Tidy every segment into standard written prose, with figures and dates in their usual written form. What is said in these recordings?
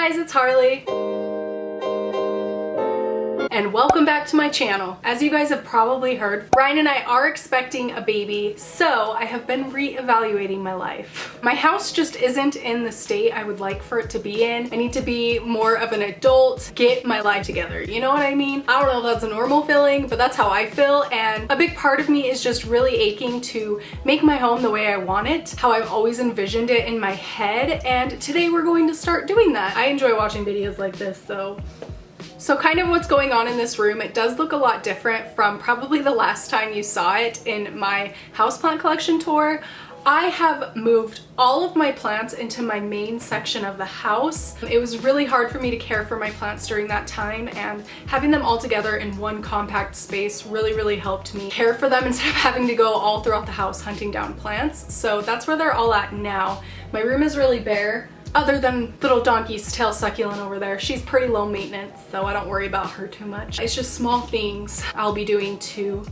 guys, it's Harley. And welcome back to my channel. As you guys have probably heard, Ryan and I are expecting a baby, so I have been re-evaluating my life. My house just isn't in the state I would like for it to be in. I need to be more of an adult, get my life together, you know what I mean? I don't know if that's a normal feeling, but that's how I feel, and a big part of me is just really aching to make my home the way I want it, how I've always envisioned it in my head, and today we're going to start doing that. I enjoy watching videos like this, So kind of what's going on in this room, it does look a lot different from probably the last time you saw it in my houseplant collection tour. I have moved all of my plants into my main section of the house. It was really hard for me to care for my plants during that time, and having them all together in one compact space really helped me care for them instead of having to go all throughout the house hunting down plants. So that's where they're all at now. My room is really bare. Other than little donkey's tail succulent over there. She's pretty low maintenance, so I don't worry about her too much. It's just small things I'll be doing to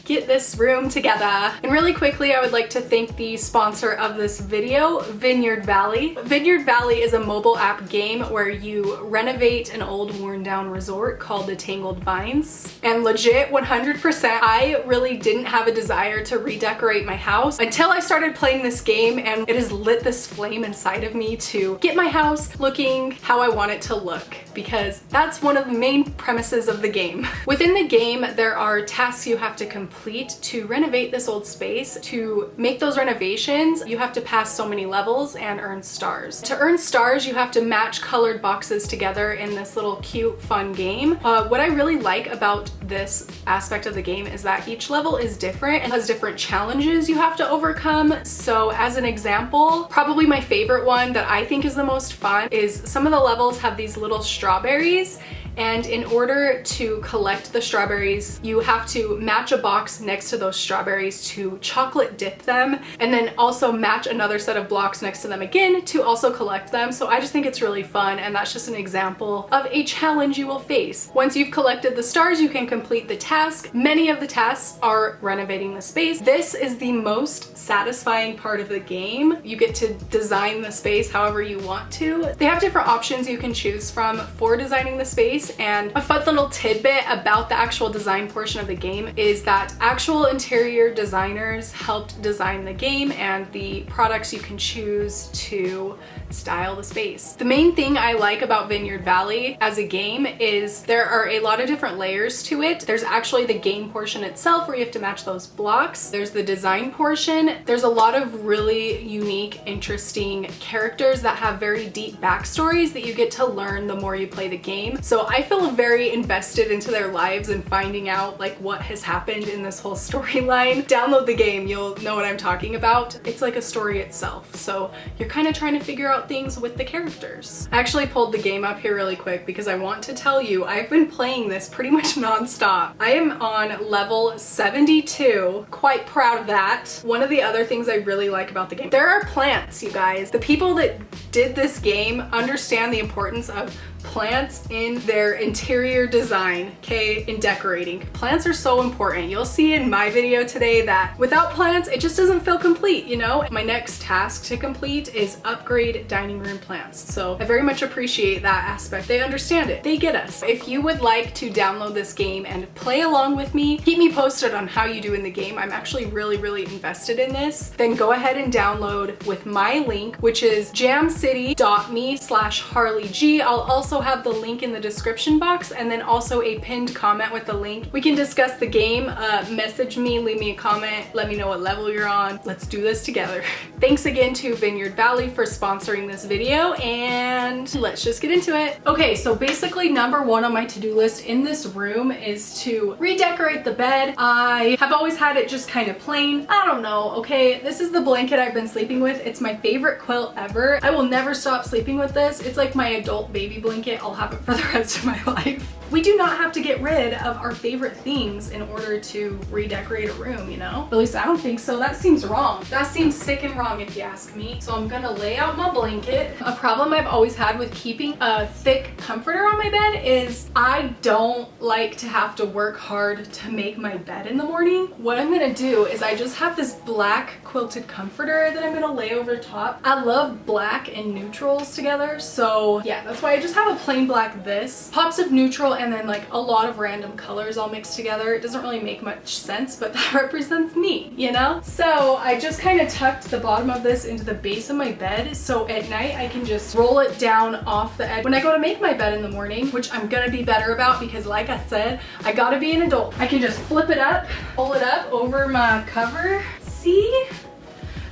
get this room together. And really quickly, I would like to thank the sponsor of this video, Vineyard Valley. Vineyard Valley is a mobile app game where you renovate an old worn down resort called the Tangled Vines. And legit 100%, I really didn't have a desire to redecorate my house until I started playing this game, and it has lit this flame inside of me to get my house looking how I want it to look, because that's one of the main premises of the game. Within the game, there are tasks you have to complete to renovate this old space. To make those renovations, you have to pass so many levels and earn stars. To earn stars, you have to match colored boxes together in this little cute, fun game. What I really like about this aspect of the game is that each level is different and has different challenges you have to overcome. So as an example, probably my favorite one that I think is the most fun is some of the levels have these little strawberries, and in order to collect the strawberries, you have to match a box next to those strawberries to chocolate dip them, and then also match another set of blocks next to them again to also collect them. So I just think it's really fun, and that's just an example of a challenge you will face. Once you've collected the stars, you can complete the task. Many of the tasks are renovating the space. This is the most satisfying part of the game. You get to design the space however you want to. They have different options you can choose from for designing the space. And a fun little tidbit about the actual design portion of the game is that actual interior designers helped design the game and the products you can choose to style the space. The main thing I like about Vineyard Valley as a game is there are a lot of different layers to it. There's actually the game portion itself where you have to match those blocks. There's the design portion. There's a lot of really unique, interesting characters that have very deep backstories that you get to learn the more you play the game. So I feel very invested into their lives and finding out like what has happened in this whole storyline. Download the game, you'll know what I'm talking about. It's like a story itself. So you're kind of trying to figure out things with the characters. I actually pulled the game up here really quick because I want to tell you I've been playing this pretty much non-stop. I am on level 72. Quite proud of that. One of the other things I really like about the game, there are plants, you guys. The people that did this game understand the importance of plants in their interior design, okay, in decorating. Plants are so important. You'll see in my video today that without plants, it just doesn't feel complete, you know? My next task to complete is upgrade dining room plants. So I very much appreciate that aspect. They understand it. They get us. If you would like to download this game and play along with me, keep me posted on how you do in the game. I'm actually really invested in this. Then go ahead and download with my link, which is jamcity.me/HarleyG. I'll also have the link in the description box, and then also a pinned comment with the link. We can discuss the game, message me, leave me a comment, let me know what level you're on. Let's do this together. Thanks again to Vineyard Valley for sponsoring this video, and let's just get into it. Okay, so basically number one on my to-do list in this room is to redecorate the bed. I have always had it just kind of plain. I don't know, okay? This is the blanket I've been sleeping with. It's my favorite quilt ever. I will never stop sleeping with this. It's like my adult baby blanket. I'll have it for the rest of my life. We do not have to get rid of our favorite things in order to redecorate a room, you know? At least I don't think so. That seems wrong. That seems sick and wrong if you ask me. So I'm gonna lay out my blanket. A problem I've always had with keeping a thick comforter on my bed is I don't like to have to work hard to make my bed in the morning. What I'm gonna do is I just have this black quilted comforter that I'm gonna lay over top. I love black and neutrals together, so yeah, that's why I just have a plain black this, pops of neutral, and then like a lot of random colors all mixed together. It doesn't really make much sense, but that represents me, you know? So I just kind of tucked the bottom of this into the base of my bed, so at night I can just roll it down off the edge when I go to make my bed in the morning, which I'm gonna be better about because like I said, I gotta be an adult. I can just flip it up, pull it up over my cover. See?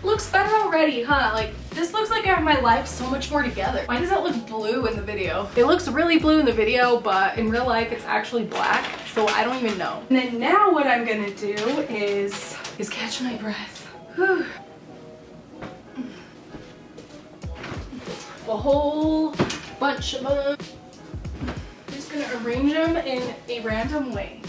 Looks better already, huh? Like, this looks like I have my life so much more together. Why does it look blue in the video? It looks really blue in the video, but in real life it's actually black, so I don't even know. And then now what I'm gonna do is catch my breath. Whew. A whole bunch of them. I'm just gonna arrange them in a random way.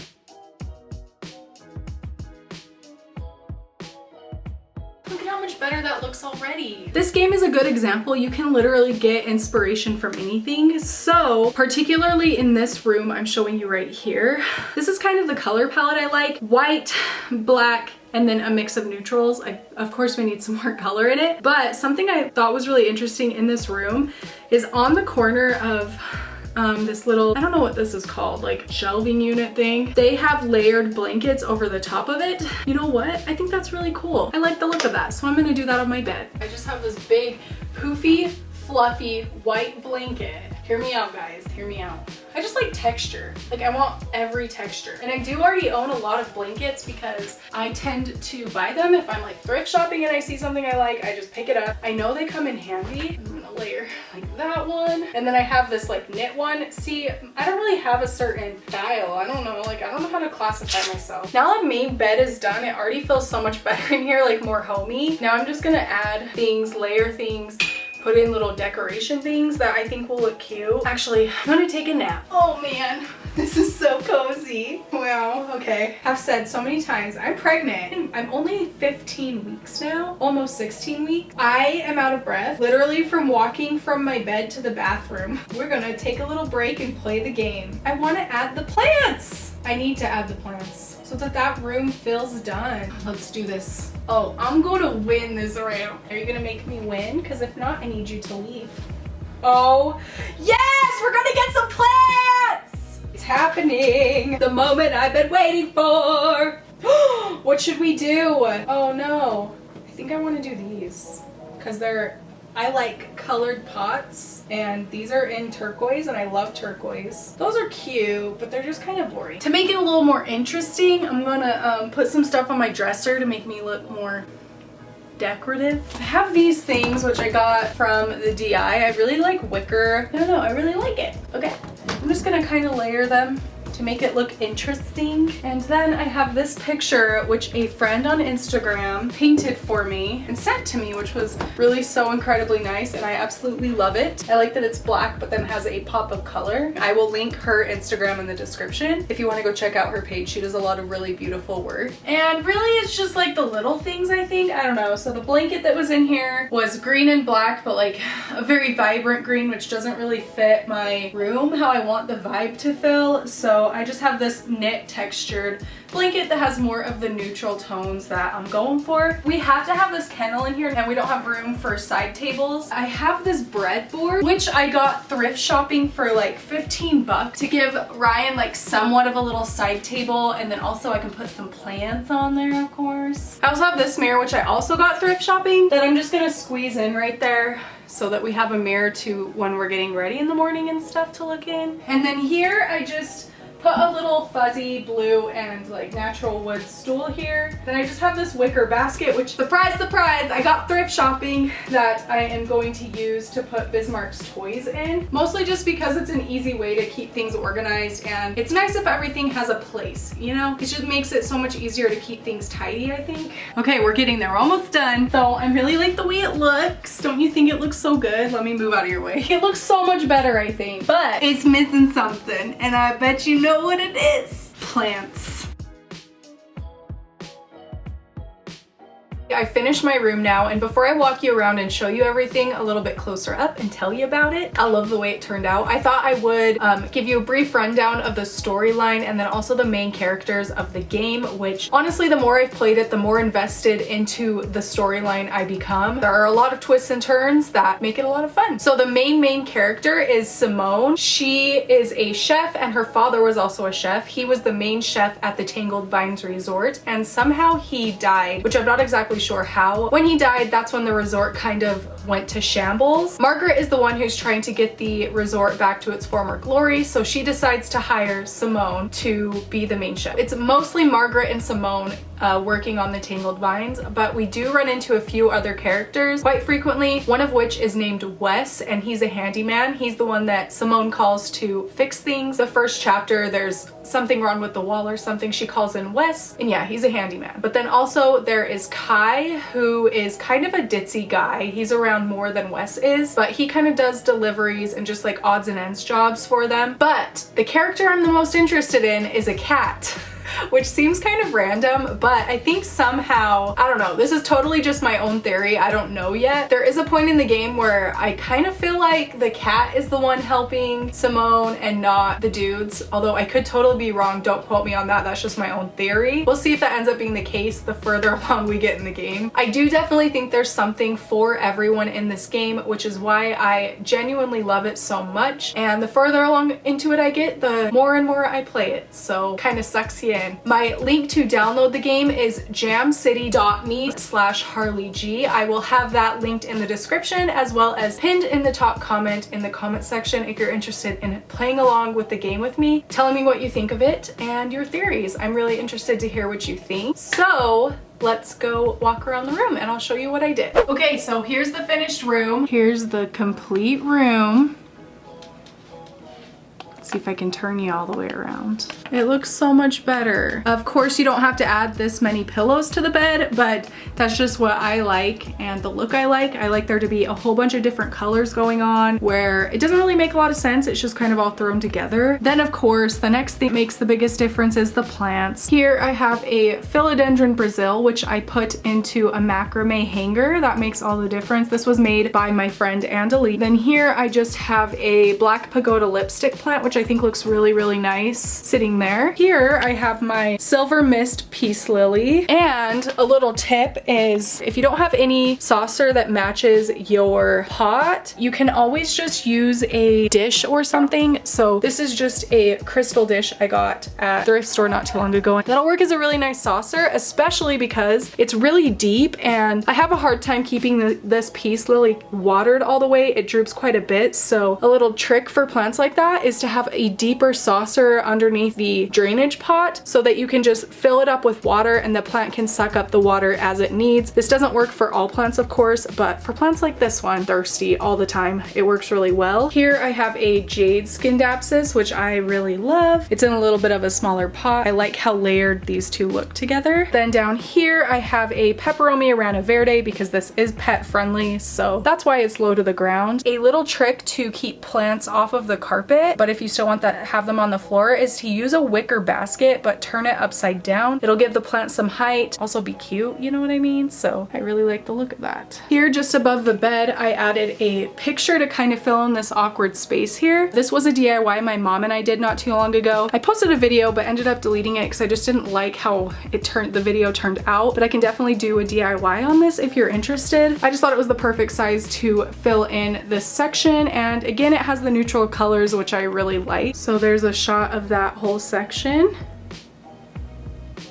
Look at how much better that looks already. This game is a good example. You can literally get inspiration from anything. So particularly in this room I'm showing you right here, this is kind of the color palette I like. White, black, and then a mix of neutrals. Of course we need some more color in it, but something I thought was really interesting in this room is on the corner of this little, I don't know what this is called, like shelving unit thing. They have layered blankets over the top of it. You know what? I think that's really cool. I like the look of that, so I'm gonna do that on my bed. I just have this big, poofy, fluffy white blanket. Hear me out, guys, hear me out. I just like texture. Like, I want every texture. And I do already own a lot of blankets because I tend to buy them if I'm like thrift shopping and I see something I like, I just pick it up. I know they come in handy. I'm gonna layer like that one. And then I have this like knit one. See, I don't really have a certain style. I don't know, like I don't know how to classify myself. Now that my bed is done, it already feels so much better in here, like more homey. Now I'm just gonna add things, layer things, put in little decoration things that I think will look cute. Actually, I'm gonna take a nap. Oh man, this is so cozy. Wow, okay. I've said so many times, I'm pregnant. I'm only 15 weeks now, almost 16 weeks. I am out of breath, literally from walking from my bed to the bathroom. We're gonna take a little break and play the game. I wanna add the plants. I need to add the plants so that room feels done. Let's do this. Oh, I'm gonna win this round. Are you gonna make me win? Because if not, I need you to leave. Oh, yes, we're gonna get some plants! It's happening. The moment I've been waiting for. What should we do? Oh no, I think I wanna do these because I like colored pots, and these are in turquoise, and I love turquoise. Those are cute, but they're just kind of boring. To make it a little more interesting, I'm gonna put some stuff on my dresser to make me look more decorative. I have these things, which I got from the DI. I really like wicker. I don't know, I really like it. Okay, I'm just gonna kind of layer them to make it look interesting. And then I have this picture, which a friend on Instagram painted for me and sent to me, which was really so incredibly nice, and I absolutely love it. I like that it's black, but then has a pop of color. I will link her Instagram in the description if you want to go check out her page. She does a lot of really beautiful work. And really, it's just like the little things, I think. I don't know. So the blanket that was in here was green and black, but like a very vibrant green, which doesn't really fit my room how I want the vibe to feel. So I just have this knit textured blanket that has more of the neutral tones that I'm going for. We have to have this kennel in here, and we don't have room for side tables. I have this breadboard, which I got thrift shopping for like 15 bucks to give Ryan like somewhat of a little side table, and then also I can put some plants on there, of course. I also have this mirror, which I also got thrift shopping, that I'm just gonna squeeze in right there so that we have a mirror to when we're getting ready in the morning and stuff to look in. And then here I just put a little fuzzy blue and like natural wood stool here. Then I just have this wicker basket, which, surprise, surprise, I got thrift shopping, that I am going to use to put Bismarck's toys in. Mostly just because it's an easy way to keep things organized, and it's nice if everything has a place, you know? It just makes it so much easier to keep things tidy, I think. Okay, we're getting there, we're almost done. So I really like the way it looks. Don't you think it looks so good? Let me move out of your way. It looks so much better, I think, but it's missing something, and I bet you know what it is. Plants. I finished my room now, and before I walk you around and show you everything a little bit closer up and tell you about it, I love the way it turned out. I thought I would give you a brief rundown of the storyline and then also the main characters of the game, which honestly, the more I've played it, the more invested into the storyline I become. There are a lot of twists and turns that make it a lot of fun. So the main character is Simone. She is a chef, and her father was also a chef. He was the main chef at the Tangled Vines Resort, and somehow he died, which I'm not exactly sure how. When he died, that's when the resort kind of went to shambles. Margaret is the one who's trying to get the resort back to its former glory, so she decides to hire Simone to be the main chef. It's mostly Margaret and Simone working on the Tangled Vines, but we do run into a few other characters quite frequently, one of which is named Wes, and he's a handyman. He's the one that Simone calls to fix things. The first chapter, there's something wrong with the wall or something, she calls in Wes, and yeah, he's a handyman. But then also there is Kai, who is kind of a ditzy guy. He's around more than Wes is, but he kind of does deliveries and just like odds and ends jobs for them. But the character I'm the most interested in is a cat. Which seems kind of random, but I think somehow, I don't know, this is totally just my own theory, I don't know yet. There is a point in the game where I kind of feel like the cat is the one helping Simone and not the dudes, although I could totally be wrong, don't quote me on that, that's just my own theory. We'll see if that ends up being the case the further along we get in the game. I do definitely think there's something for everyone in this game, which is why I genuinely love it so much, and the further along into it I get, the more and more I play it, so kind of sucks you in. My link to download the game is jamcity.me/HarleyG. I will have that linked in the description as well as pinned in the top comment in the comment section if you're interested in playing along with the game with me, telling me what you think of it and your theories. I'm really interested to hear what you think. So let's go walk around the room and I'll show you what I did. Okay, so here's the finished room. Here's the complete room. See if I can turn you all the way around. It looks so much better. Of course, you don't have to add this many pillows to the bed, but that's just what I like and the look I like. I like there to be a whole bunch of different colors going on where it doesn't really make a lot of sense. It's just kind of all thrown together. Then of course, the next thing that makes the biggest difference is the plants. Here I have a Philodendron Brasil, which I put into a macrame hanger. That makes all the difference. This was made by my friend Andalee. Then here I just have a black Pagoda lipstick plant, which I think looks really, really nice sitting there. Here I have my Silver Mist Peace Lily, and a little tip is if you don't have any saucer that matches your pot, you can always just use a dish or something. So this is just a crystal dish I got at the thrift store not too long ago. That'll work as a really nice saucer, especially because it's really deep and I have a hard time keeping this Peace Lily watered all the way. It droops quite a bit. So a little trick for plants like that is to have a deeper saucer underneath the drainage pot so that you can just fill it up with water and the plant can suck up the water as it needs. This doesn't work for all plants, of course, but for plants like this one, thirsty all the time, it works really well. Here I have a Jade Scindapsus, which I really love. It's in a little bit of a smaller pot. I like how layered these two look together. Then down here I have a Peperomia Rana Verde because this is pet friendly, so that's why it's low to the ground. A little trick to keep plants off of the carpet, but if you still want that, have them on the floor, is to use a wicker basket but turn it upside down. It'll give the plant some height, also be cute, you know what I mean? So I really like the look of that. Here just above the bed I added a picture to kind of fill in this awkward space here. This was a DIY my mom and I did not too long ago. I posted a video but ended up deleting it because I just didn't like how the video turned out, but I can definitely do a DIY on this if you're interested. I just thought it was the perfect size to fill in this section, and again it has the neutral colors which I really like. So there's a shot of that whole section.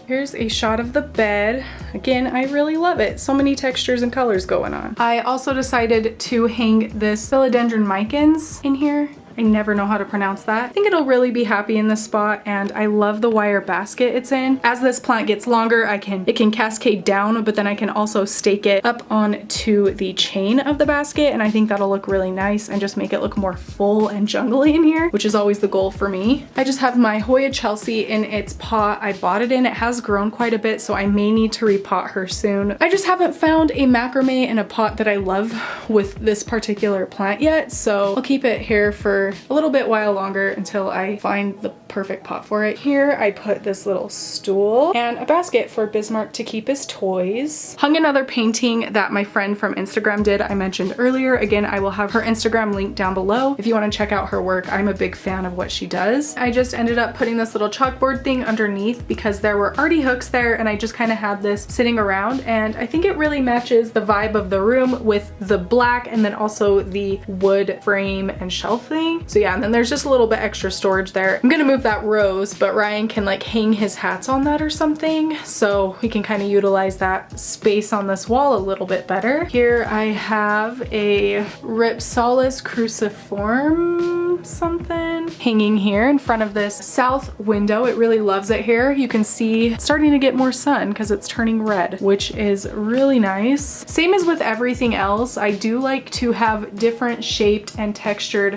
Here's a shot of the bed. Again, I really love it. So many textures and colors going on. I also decided to hang this Philodendron Micans in here. I never know how to pronounce that. I think it'll really be happy in this spot, and I love the wire basket it's in. As this plant gets longer, it can cascade down, but then I can also stake it up onto the chain of the basket, and I think that'll look really nice and just make it look more full and jungly in here, which is always the goal for me. I just have my Hoya Chelsea in its pot I bought it in. It has grown quite a bit, so I may need to repot her soon. I just haven't found a macrame in a pot that I love with this particular plant yet, so I'll keep it here for a little bit while longer until I find the perfect pot for it. Here I put this little stool and a basket for Bismarck to keep his toys. Hung another painting that my friend from Instagram did I mentioned earlier. Again, I will have her Instagram link down below if you want to check out her work. I'm a big fan of what she does. I just ended up putting this little chalkboard thing underneath because there were already hooks there, and I just kind of had this sitting around, and I think it really matches the vibe of the room with the black and then also the wood frame and shelf thing. So yeah, and then there's just a little bit extra storage there. I'm gonna move that rose, but Ryan can like hang his hats on that or something, so we can kind of utilize that space on this wall a little bit better. Here I have a Rhipsalis Cruciforme something hanging here in front of this south window. It really loves it here. You can see it's starting to get more sun because it's turning red, which is really nice. Same as with everything else, I do like to have different shaped and textured,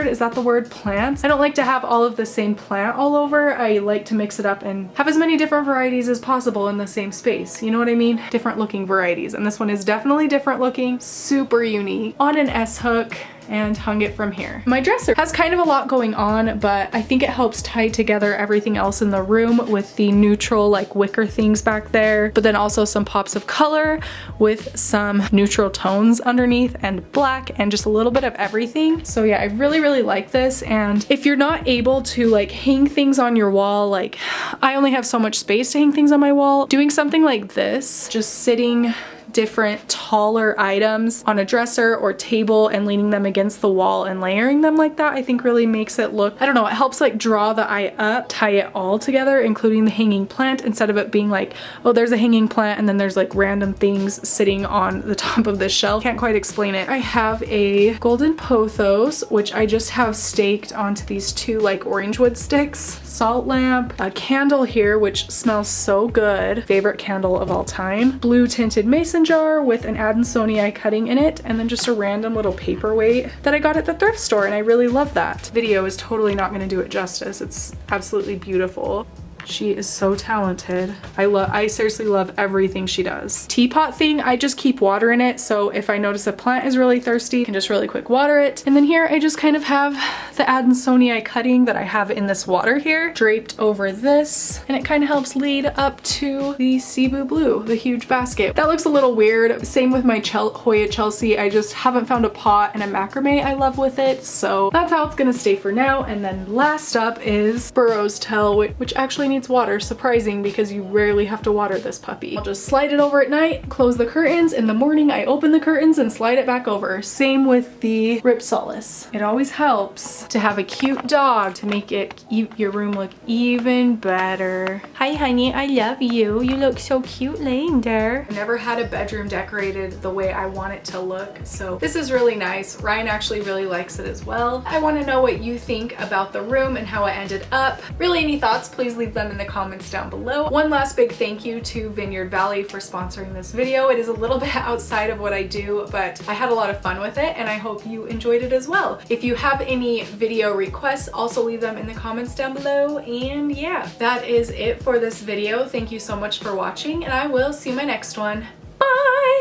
is that the word, plants? I don't like to have all of the same plant all over. I like to mix it up and have as many different varieties as possible in the same space. You know what I mean? Different looking varieties. And this one is definitely different looking, super unique, on an S-hook, and hung it from here. My dresser has kind of a lot going on, but I think it helps tie together everything else in the room with the neutral like wicker things back there, but then also some pops of color with some neutral tones underneath and black and just a little bit of everything. So yeah, I really, really like this. And if you're not able to like hang things on your wall, like I only have so much space to hang things on my wall, doing something like this, just sitting different taller items on a dresser or table and leaning them against the wall and layering them like that, I think really makes it look, I don't know, it helps like draw the eye up, tie it all together, including the hanging plant, instead of it being like, oh, there's a hanging plant and then there's like random things sitting on the top of this shelf. Can't quite explain it. I have a golden pothos, which I just have staked onto these two like orange wood sticks, salt lamp, a candle here, which smells so good, favorite candle of all time, blue tinted mason jar with an Adansonii cutting in it, and then just a random little paperweight that I got at the thrift store, and I really love that. Video is totally not going to do it justice. It's absolutely beautiful. She is so talented. I seriously love everything she does. Teapot thing, I just keep water in it, so if I notice a plant is really thirsty, I can just really quick water it. And then here I just kind of have the Adansonii cutting that I have in this water here draped over this, and it kind of helps lead up to the Cebu blue, the huge basket. That looks a little weird. Same with my Hoya Chelsea. I just haven't found a pot and a macrame I love with it, so that's how it's gonna stay for now. And then last up is Burros tail, which actually needs water. Surprising, because you rarely have to water this puppy. I'll just slide it over at night, close the curtains. In the morning I open the curtains and slide it back over. Same with the Rhipsalis. It always helps to have a cute dog to make it your room look even better. Hi honey, I love you. You look so cute laying there. I never had a bedroom decorated the way I want it to look, so this is really nice. Ryan actually really likes it as well. I want to know what you think about the room and how it ended up. Really, any thoughts, please leave them in the comments down below. One last big thank you to Vineyard Valley for sponsoring this video. It is a little bit outside of what I do, but I had a lot of fun with it, and I hope you enjoyed it as well. If you have any video requests, also leave them in the comments down below. And yeah, that is it for this video. Thank you so much for watching, and I will see you in my next one.